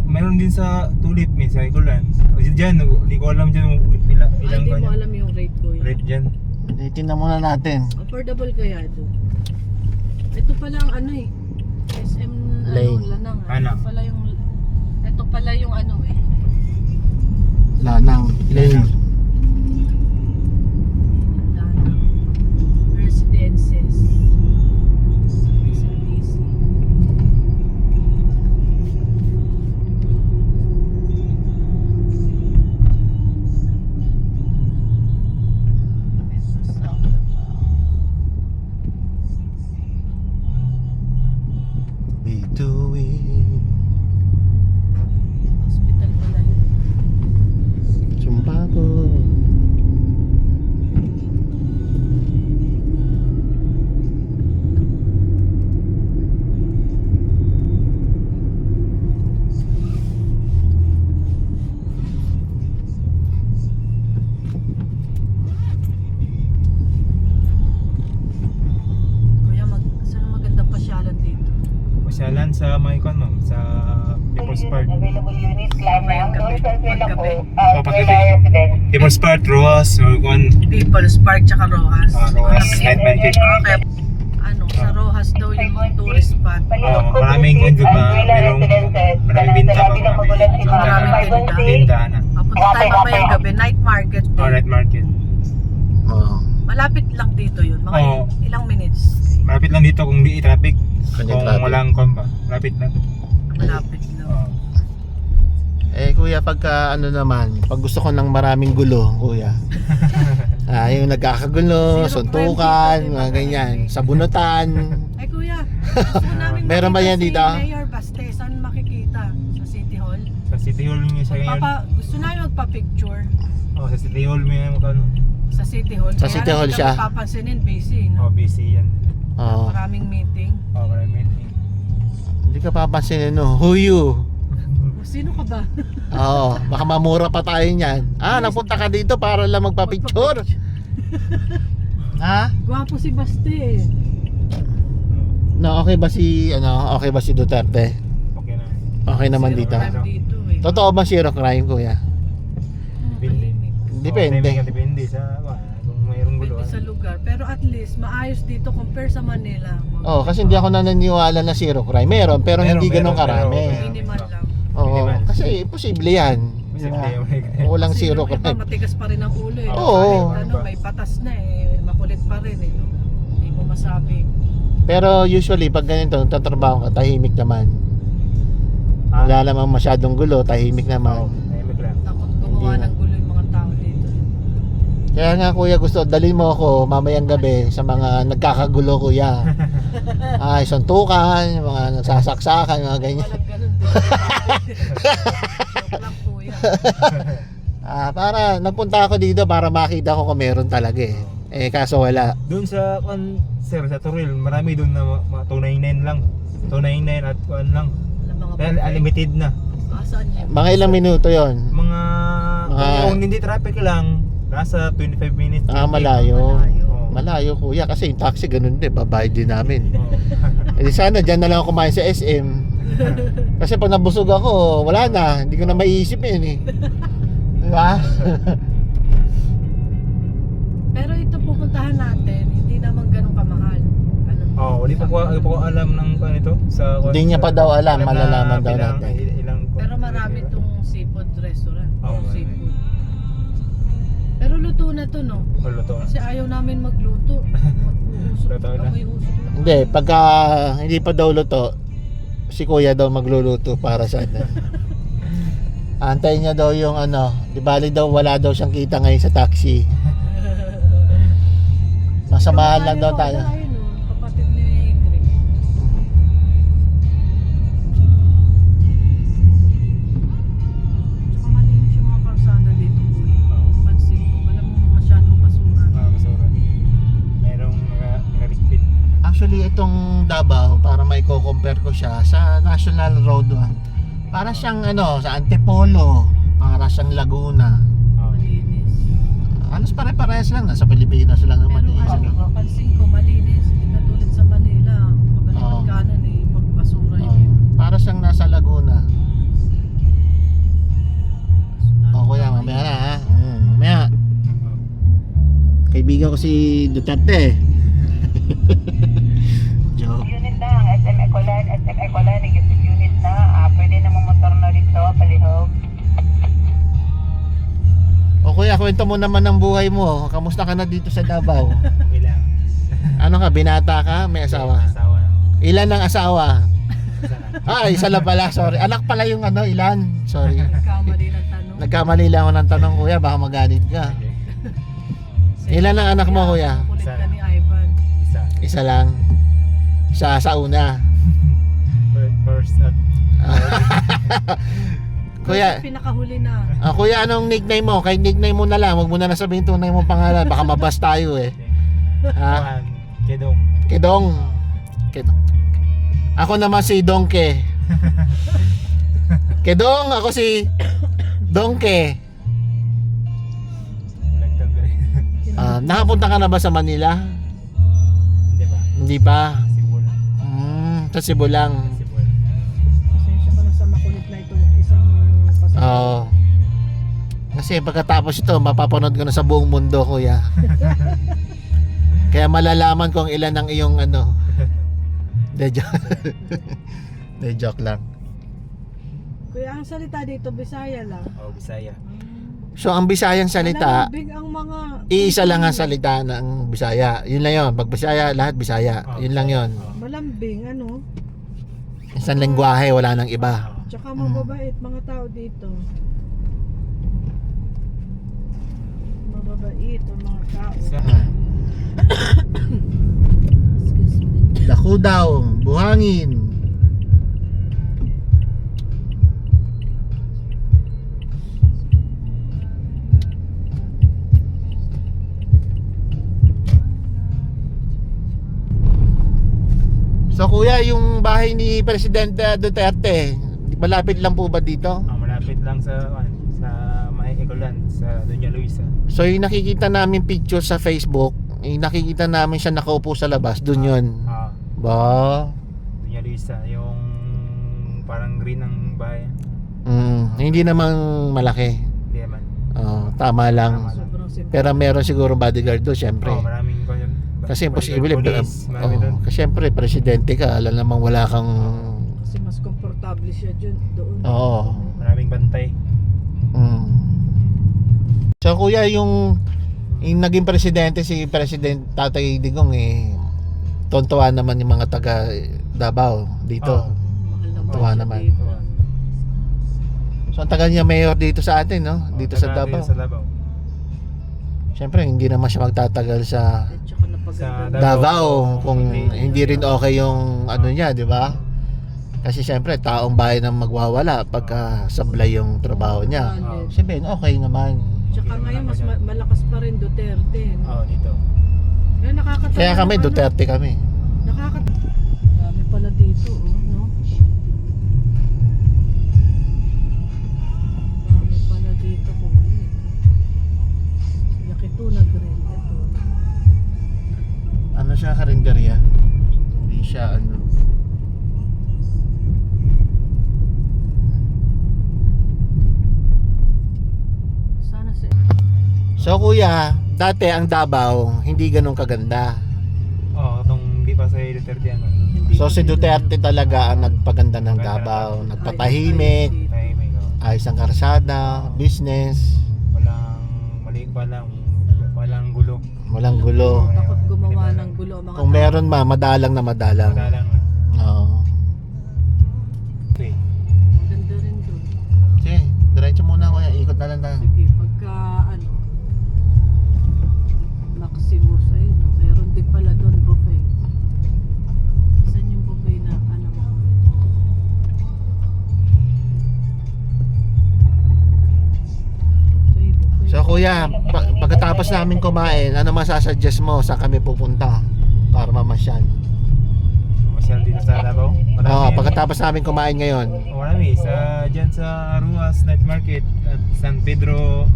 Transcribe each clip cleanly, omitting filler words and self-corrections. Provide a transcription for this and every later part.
mayroon din sa Tulip, may cycle yan. Diyan, hindi ko alam dyan ilang Hindi mo kanya. alam yung rate ko yun. Rate dyan. Tingnan muna natin. Affordable kaya ito? Ito pala ang ano eh. SM Lane. Lanang. Ano? Ito pala yung ano eh. Lanang Lane. Lanang. Residences. SLDC. Metro South Davao. Bituin. Hospital pala yun. Sumbago. Kuya, saan ang magandang pasyalan dito? Pasyalan sa Maicon, ma'am, sa People's Park. Available units line now. Doors are still Paggabi. po. Paggabi. Residents. People's Park, Roas, or kung People's Park tsaka Rojas. Roas, Okay. night market. Kaya, ano, sa Rojas daw yung tourist spot. Maraming merong maraming binta pa, Maraming binta na. Punta tayo mamayang gabi, night market din. Alright, market. Oh. Malapit lang dito yun, mga Oo. ilang minutes. Malapit lang dito kung di traffic. Kung di Kung traffic. walang komba, malapit lang. Malapit lang. Oo. Kuya, pagka ano naman, pag gusto ko ng maraming gulo, kuya. Yung nagkakagulo, Zero suntukan, crime dito, mga di ba? ganyan, sabunutan. Ay kuya, gusto namin Meron ba makita yan dito? Si Mayor Baste, saan makikita? Sa City Hall? Sa City Hall niya siya ngayon. Gusto namin magpa-picture Oh, sa City Hall may magkano. sa City Hall. Sa City Hall siya. Kaya papansinin, busy. Oh, No? busy yan. Oo. Maraming meeting. Oh, maraming meeting. Hindi ka papansinin, no? Who you? Sino ka ba? Oo, baka mamura pa tayo niyan. Napunta ka dito para lang magpa-picture. Ha? Gwapo si Baste eh. No, okay ba si Duterte? Okay na. Okay naman Zero dito. crime dito eh. Totoo ba zero crime, kuya? Depende. Depende. Depende sa kung mayroong Depende guluhan. sa lugar. Pero at least, maayos dito compare sa Manila. Oh, kasi hindi ako naniniwala na zero crime. Meron, pero hindi ganun karami. Minimal lang. Oo, kasi posible yan. Posible Diba? yung Walang Kasi zero yung iba, crime. matigas pa rin ang ulo eh. Oo. Kahit ano, may patas na eh. Makulit pa rin eh. No? Hindi mo masabi. Pero usually, pag ganito, tatrabaho ka, tahimik naman. Wala namang masyadong gulo, tahimik naman. Tahimik lang. Takot gumawa Hindi na. ng gulo yung mga tao dito. Kaya nga kuya, gusto, dalhin mo ako mamayang gabi sa mga nagkakagulo, kuya. Suntukan, mga nagsasaksakan, mga ganyan. Walang ganun din. Joke lang kuya. Para nagpunta ako dito para makita ko kung meron talaga eh. Kaso wala. Doon sa sir, sa Toril, marami doon na 299 lang. 299 at lang. Walang mga Kaya buffet. unlimited na. Saan yan? Mga ilang minuto yon. Mga Mga- kung hindi traffic lang, nasa 25 minutes. Malayo. Malayo. Oo. Malayo kuya kasi yung taxi ganun din, babayad din namin. Oo. Di sana dyan na lang ako kumain sa SM. Kasi pag nabusog ako, wala na. Hindi ko na maiisip yun eh. Diba? Pero ito pupuntahan natin, hindi naman ganun kamahal. Ano? Oh, hindi pa ko alam ng ito sa Hindi niya pa daw alam, na malalaman daw bilang- natin. Ilang, Pero marami itong seafood restaurant. Oo, marami. Seafood. Pero luto na to no? Luto. Kasi ayaw namin magluto. Mag-uusok. Luto na. Amoy usok lang. Hindi, pagka hindi pa daw luto, si kuya daw magluluto para sa ano. Antayin niya daw yung di bali daw wala daw siyang kita ngayon sa taxi. Masamahan lang daw tayo. Ayun o, kapatid ni Grace. Tsaka malinis yung mga kalsada dito kuya. Pansin ko, walang masyadong basura. Basura. Merong nakaligpit. Actually, itong Davao, para may compare ko siya sa National Road 1. Para siyang sa Antipolo, para siyang Laguna. Malinis. Halos pare-parehas lang, nasa Pilipinas lang naman. Pero pansin ko, malinis. Hindi katulad sa Manila. Oo. Pagkaliman kanan eh, pagbasura Oh, yun. para siyang nasa Laguna. Naliligaw ko si Duterte. Joke. Unit na ang SM Ecolan, SM Ecolan, negative unit na. Pwede namang motor na dito, palihog. O kuya, kwento mo naman ng buhay mo. Kamusta ka na dito sa Davao? Okay lang. Ano ka, binata ka? May asawa? Asawa. Ilan ang asawa? Isa lang. Isa lang pala, sorry. Anak pala yung ano, ilan? Sorry. Nagkamali ng tanong. Nagkamali lang ako ng tanong kuya, baka maganit ka. Ilan ang anak mo kuya? Kulit ka ni Ivan. Isa. Isa lang. Sa una. First at Kuya, Pinakahuli na. kuya, anong nickname mo? Kahit nickname mo na lang, wag mo na nasabihin tunay mong pangalan, baka mabas tayo eh. Ha? Kedong. Kedong. Kedong. Ako naman si Dongke. Kedong, ako si Dongke. Lagtag ba rin? Nakapunta ka na ba sa Manila? Hindi ba? Hindi pa. Sibol. Sa Cebu lang. Sibol. Pasensya ka na sa makulit na itong isang pasahero. Oo. Kasi pagkatapos ito, mapapanood ko na sa buong mundo, kuya. Kaya malalaman kung ilan ang iyong ano. De joke lang. Kuya, ang salita dito, Bisaya lang. Oh, Bisaya. So ang Bisayang salita, Big ang mga... iisa lang ang salita ng Bisaya. Yun lang yun. Pag Bisaya, lahat Bisaya. Yun lang yun. Malambing, ano? Isang lengguwahe, wala nang iba. Tsaka mababait mga tao dito. Mababait ang mga tao. Isa. Excuse me. Dako daw, buhangin. So kuya, yung bahay ni Presidente Duterte, malapit lang po ba dito? Malapit lang sa May Ecolan, sa Doña Luisa. So yung nakikita namin picture sa Facebook, yung nakikita namin siya nakaupo sa labas, dun yun. Ba? Doña Luisa, yung parang green ng bayan. Hindi namang malaki. Hindi naman. Tama lang. Sobrang simple. Pero meron siguro bodyguard doon, syempre. Maraming pa yun. Kasi imposible. Police, marami doon. Kasi syempre, presidente ka, alam namang wala kang... Kasi mas komportable siya doon. Oo. Maraming bantay. So kuya, yung naging presidente si President Tatay Digong tontuwa naman yung mga taga Davao dito. Mahal na Tuwa mahal siya naman. dito. So ang tagal niya mayor dito sa atin, no? Dito sa Taga Davao. Sa Davao. Siyempre, hindi naman siya magtatagal sa At saka napaganda. Sa Davao kung hindi rin okay yung ano niya, di ba? Kasi siyempre, taong bayan ang magwawala pagka sablay yung trabaho niya. Siyempre, okay naman. Tsaka ngayon mas malakas pa rin Duterte. No? Dito. Kaya nakakatawa. Kaya kami, naman, Duterte kami. Nakakatawa. Dami pala dito, no? Dami pala dito po. Yakituna Grill. Ito. Ano siya, karinderya? Hindi siya ano. Sana si... So kuya, dati ang Davao hindi ganun kaganda. Itong di pa sa Duterte ano. So si Duterte talaga ang nagpaganda ng Davao, nagpatahimik, Tahimik. ayos ang karsada, business, Walang gulo. walang gulo. Takot gumawa ng gulo ang mga Kung meron madalang na madalang. Madalang. Oo. Okay. Maganda rin doon. Sige, diretso muna kuya, ikot na lang tayo. Sige, pagka ano, Maximus, ayun, meron din pala doon buffet. Saan yung buffet na alam mo? Buffet. So kuya, pagkatapos namin kumain, ano masasuggest mo sa kami pupunta para mamasyal? Masyal dito sa Davao. Oo, pagkatapos namin kumain ngayon. Marami. Diyan sa Ruas Night Market at San Pedro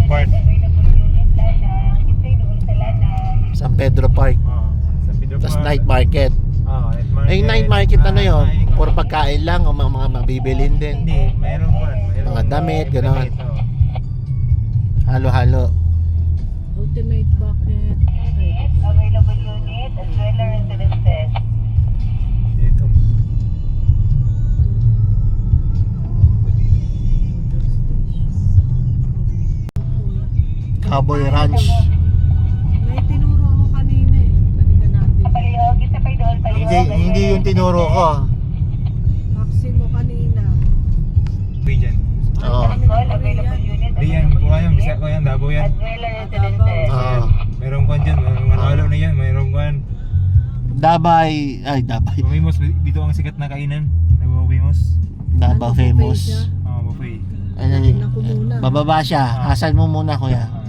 Park. San Pedro Park. San Pedro Tapos Park. night market. Night market. Ay, night market ano yun? Puro pagkain lang o mga mabibilin din? Hindi, mayroon pa. Mga damit, gano'n. Damit, oo. Halo-halo. Ultimate Adwela Residences. Dito. Cowboy Ranch. May tinuro ako kanina eh. Balikan natin. Palihog, isa pa doon, palihog. Hindi yung tinuro ko. Maximo kanina. Uwi dyan. Oo. Call, available unit. Hindi yan, buka yan, bisa ko yan, Davao yan. Adwela Residences. Oo. Mayroong kwan dyan, mayroong ano na yan, mayroong kwan. Dabay. Ay, Dabay. Bumimos, dito ang sikat na kainan. Nabumimos. Davao Ano, famous. buffet siya? Buffet. Ano Tingnan ko muna. bababa siya. Hasan mo muna kuya. Ah.